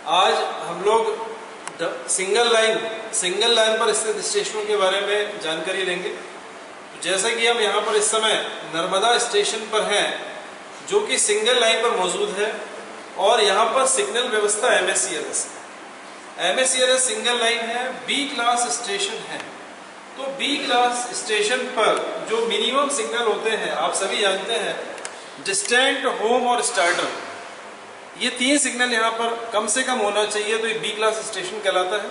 आज हम लोग सिंगल लाइन पर स्थित स्टेशनों के बारे में जानकारी लेंगे। तो जैसा कि हम यहाँ पर इस समय नर्मदा स्टेशन पर हैं, जो कि सिंगल लाइन पर मौजूद है और यहाँ पर सिग्नल व्यवस्था MSCLS है। MSCLS सिंगल लाइन है, बी क्लास स्टेशन है। तो बी क्लास स्टेशन पर जो मिनिमम सिग्नल होते हैं आप सभी जानते हैं, डिस्टेंट, होम और स्टार्टर, ये 3 सिग्नल यहाँ पर कम से कम होना चाहिए, तो ये बी क्लास स्टेशन कहलाता है।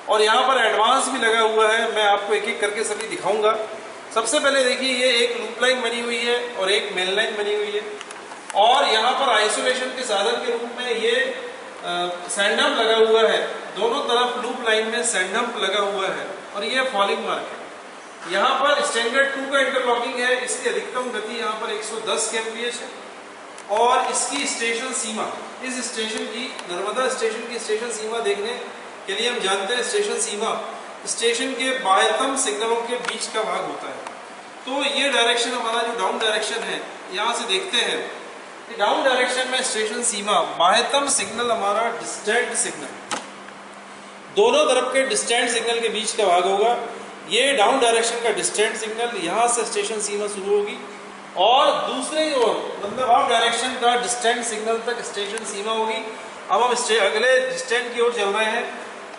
और यहाँ पर एडवांस भी लगा हुआ है, मैं आपको एक एक करके सभी दिखाऊंगा। सबसे पहले देखिए, ये एक लूप लाइन बनी हुई है और एक मेन लाइन बनी हुई है, और यहाँ पर आइसोलेशन के साधन के रूप में ये सैंडम्प लगा हुआ है। दोनों तरफ लूप लाइन में सैंडम्प लगा हुआ है और ये फॉलिंग मार्क है। यहाँ पर स्टैंडर्ड 2 का इंटरलॉकिंग है, इसकी अधिकतम गति यहाँ पर 110 kmph है। और इसकी स्टेशन सीमा, इस स्टेशन की, नर्मदा स्टेशन की स्टेशन सीमा देखने के लिए हम जानते हैं, स्टेशन सीमा स्टेशन के बाह्यतम सिग्नलों के बीच का भाग होता है। तो ये डायरेक्शन हमारा जो डाउन डायरेक्शन है, यहाँ से देखते हैं कि डाउन डायरेक्शन में स्टेशन सीमा, बाह्यतम सिग्नल हमारा डिस्टेंट सिग्नल, दोनों तरफ के डिस्टेंट सिग्नल के बीच का भाग होगा। ये डाउन डायरेक्शन का डिस्टेंट सिग्नल, यहाँ से स्टेशन सीमा शुरू होगी और दूसरे ओर मतलब अप डायरेक्शन का डिस्टेंट सिग्नल तक स्टेशन सीमा होगी। अब हम अगले डिस्टेंट की ओर चल रहे हैं,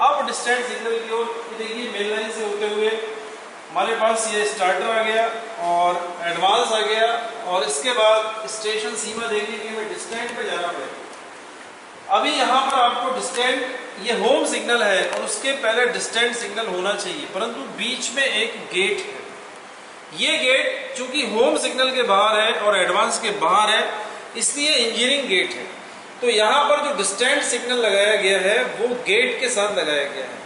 अब डिस्टेंट सिग्नल की ओर। देखिए, मेन लाइन से होते हुए हमारे पास ये स्टार्टर आ गया और एडवांस आ गया, और इसके बाद स्टेशन सीमा देखने के लिए हमें डिस्टेंट पे जाना पड़ेगा। अभी यहाँ पर आपको डिस्टेंट, ये होम सिग्नल है और उसके पहले डिस्टेंट सिग्नल होना चाहिए, परंतु बीच में एक गेट है। ये गेट चूंकि होम सिग्नल के बाहर है और एडवांस के बाहर है, इसलिए इंजीनियरिंग गेट है। तो यहाँ पर जो डिस्टेंट सिग्नल लगाया गया है वो गेट के साथ लगाया गया है।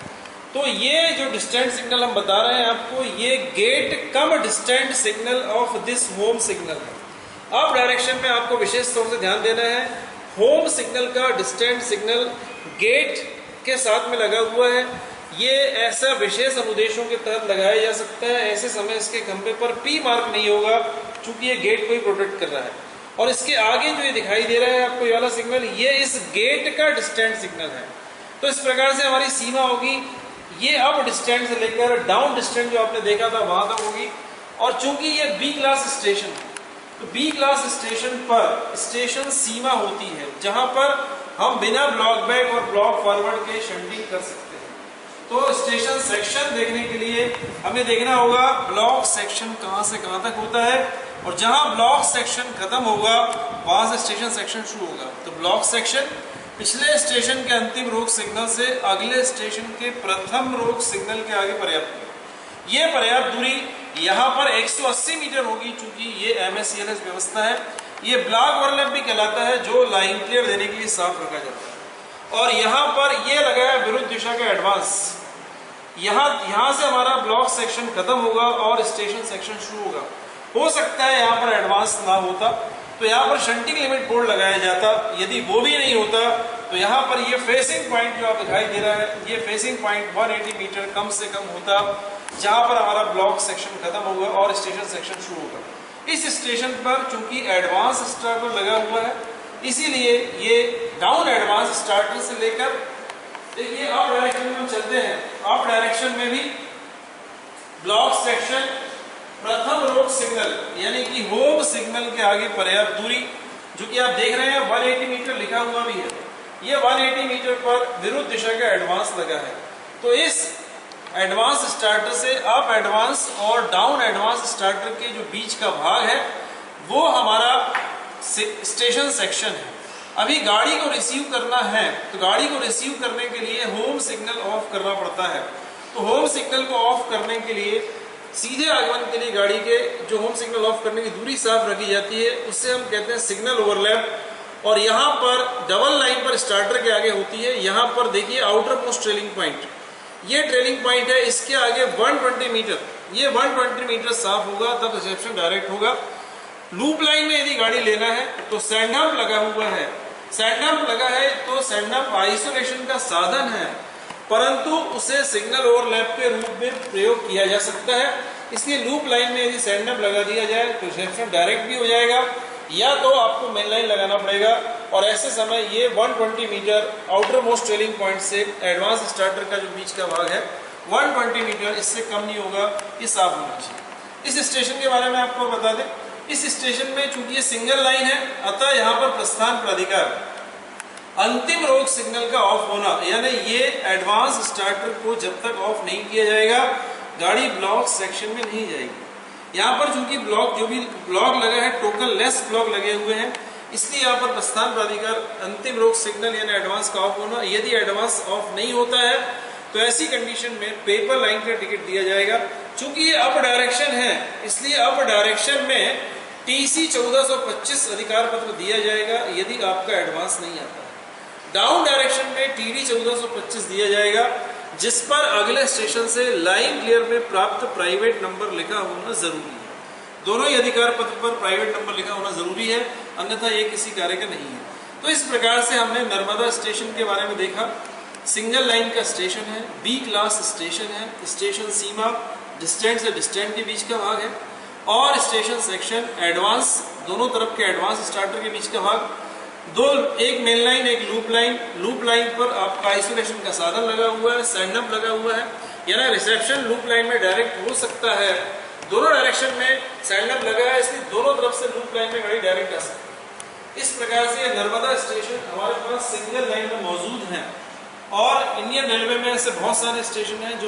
तो ये जो डिस्टेंट सिग्नल हम बता रहे हैं आपको, ये gate come distant signal of this home signal है। अब डायरेक्शन में आपको विशेष तौर से ध्यान देना है, होम सिग्नल का डिस्टेंट सिग्नल गेट के साथ में लगा हुआ है। ये ऐसा विशेष अनुदेशों के तहत लगाया जा सकता है, ऐसे समय इसके खंभे पर P मार्क नहीं होगा, चूंकि ये गेट को ही प्रोटेक्ट कर रहा है। और इसके आगे जो ये दिखाई दे रहा है आपको, ये वाला सिग्नल, ये इस गेट का डिस्टेंट सिग्नल है। तो इस प्रकार से हमारी सीमा होगी, ये अप डिस्टेंट से लेकर डाउन डिस्टेंट जो आपने देखा था वहां तक होगी। और चूंकि ये बी क्लास स्टेशन है, तो बी क्लास स्टेशन पर स्टेशन सीमा होती है, जहां पर हम बिना ब्लॉक बैक और ब्लॉक फॉरवर्ड के शंटिंग कर सकते हैं। तो स्टेशन सेक्शन देखने के लिए हमें देखना होगा ब्लॉक सेक्शन कहां से कहां तक होता है, और जहां ब्लॉक सेक्शन खत्म होगा वहां से स्टेशन सेक्शन शुरू होगा। तो ब्लॉक सेक्शन पिछले स्टेशन के अंतिम रोक सिग्नल से अगले स्टेशन के प्रथम रोक सिग्नल के आगे पर्याप्त दूरी। ये पर्याप्त दूरी यहाँ पर 180 मीटर होगी, चूंकि ये MSCLS व्यवस्था है। ये ब्लॉक ओवरलैप भी कहलाता है, जो लाइन क्लियर देने के लिए साफ रखा जाता है। और यहाँ पर ये लगा है विरुद्ध दिशा का एडवांस, यहाँ से हमारा ब्लॉक सेक्शन खत्म होगा और स्टेशन सेक्शन शुरू होगा। हो सकता है यहाँ पर एडवांस ना होता तो यहाँ पर शंटिंग लिमिट बोर्ड लगाया जाता। यदि वो भी नहीं होता तो यहाँ पर ये फेसिंग पॉइंट जो आप दिखाई दे रहा है, ये फेसिंग पॉइंट 180 मीटर कम से कम होता, जहाँ पर हमारा ब्लॉक सेक्शन खत्म होगा और स्टेशन सेक्शन शुरू होगा। इस स्टेशन पर चूंकि एडवांस स्टार्टर लगा हुआ है, इसीलिए ये डाउन एडवांस स्टार्टर से लेकर, देखिए अप डायरेक्शन में हम चलते हैं, अप डायरेक्शन में भी ब्लॉक सेक्शन प्रथम रोक सिग्नल यानी कि होम सिग्नल के आगे पर्याप्त दूरी, जो कि आप देख रहे हैं 180 मीटर लिखा हुआ भी है, ये 180 मीटर पर विरुद्ध दिशा का एडवांस लगा है। तो इस एडवांस स्टार्टर से अप एडवांस और डाउन एडवांस स्टार्टर के जो बीच का भाग है वो हमारा स्टेशन सेक्शन है। अभी गाड़ी को रिसीव करना है, तो गाड़ी को रिसीव करने के लिए होम सिग्नल ऑफ करना पड़ता है। तो होम सिग्नल को ऑफ करने के लिए, सीधे आगमन के लिए गाड़ी के जो होम सिग्नल ऑफ करने की दूरी साफ रखी जाती है, उससे हम कहते हैं सिग्नल ओवरलैप। और यहाँ पर डबल लाइन पर स्टार्टर के आगे होती है, यहाँ पर देखिए आउटर मोस्ट ट्रेलिंग पॉइंट, ये ट्रेलिंग पॉइंट है, इसके आगे 120 मीटर, ये 120 मीटर साफ होगा तब रिसेप्शन डायरेक्ट होगा। लूप लाइन में यदि गाड़ी लेना है तो सैंडम्प लगा हुआ है, सैंडम्प लगा है तो सैंडम्प आइसोलेशन का साधन है, परंतु उसे सिग्नल ओवरलैप के रूप में प्रयोग किया जा सकता है। इसलिए लूप लाइन में यदि सैंडम्प लगा दिया जाए तो रिसेप्शन डायरेक्ट भी हो जाएगा, या तो आपको मेन लाइन लगाना पड़ेगा और ऐसे समय ये 120 metre outermost trailing point से एडवांस स्टार्टर का जो बीच का भाग है 120 मीटर, इससे कम नहीं होगा, ये साफ होना चाहिए। इस स्टेशन के बारे में आपको बता दें, इस स्टेशन में चूंकि ये सिंगल लाइन है, अतः यहाँ पर प्रस्थान प्राधिकार अंतिम रोक सिग्नल का ऑफ होना, यानी ये एडवांस स्टार्टर को जब तक ऑफ नहीं किया जाएगा गाड़ी ब्लॉक सेक्शन में नहीं जाएगी। यहाँ पर चूंकि ब्लॉक जो भी ब्लॉक लगा है टोटल लेस ब्लॉक लगे हुए हैं, इसलिए यहाँ पर प्रस्थान प्राधिकार अंतिम रोक सिग्नल यानी एडवांस का ऑफ होना, यदि एडवांस ऑफ नहीं होता है तो ऐसी कंडीशन में पेपर लाइन का टिकट दिया जाएगा। चूंकि ये अप डायरेक्शन है, इसलिए अप डायरेक्शन में TC 1425 अधिकार पत्र दिया जाएगा यदि आपका एडवांस नहीं आता है। डाउन डायरेक्शन में TD 1425 दिया जाएगा, जिस पर अगले स्टेशन से लाइन क्लियर में प्राप्त प्राइवेट नंबर लिखा होना जरूरी है। दोनों ही अधिकार पत्र पर प्राइवेट नंबर लिखा होना जरूरी है, अन्यथा ये किसी कार्य का नहीं है। तो इस प्रकार से हमने नर्मदा स्टेशन के बारे में देखा। सिंगल लाइन का स्टेशन है, B क्लास स्टेशन है, स्टेशन सीमा डिस्टेंट से डिस्टेंट के बीच का भाग है, और स्टेशन सेक्शन एडवांस, दोनों तरफ के एडवांस स्टार्टर के बीच का भाग, एक मेन लाइन एक लूप लाइन। लूप लाइन पर आपका आइसोलेशन का साधन लगा हुआ है, सैंडअप लगा हुआ है, यानी रिसेप्शन लूप लाइन में डायरेक्ट हो सकता है। दोनों डायरेक्शन में सैंडअप लगा है, इसलिए दोनों तरफ से लूप लाइन में गाड़ी डायरेक्ट आ सकती है। इस प्रकार से नर्मदा स्टेशन हमारे पास सिंगल लाइन में मौजूद है, और इंडियन रेलवे में ऐसे बहुत सारे स्टेशन हैं जो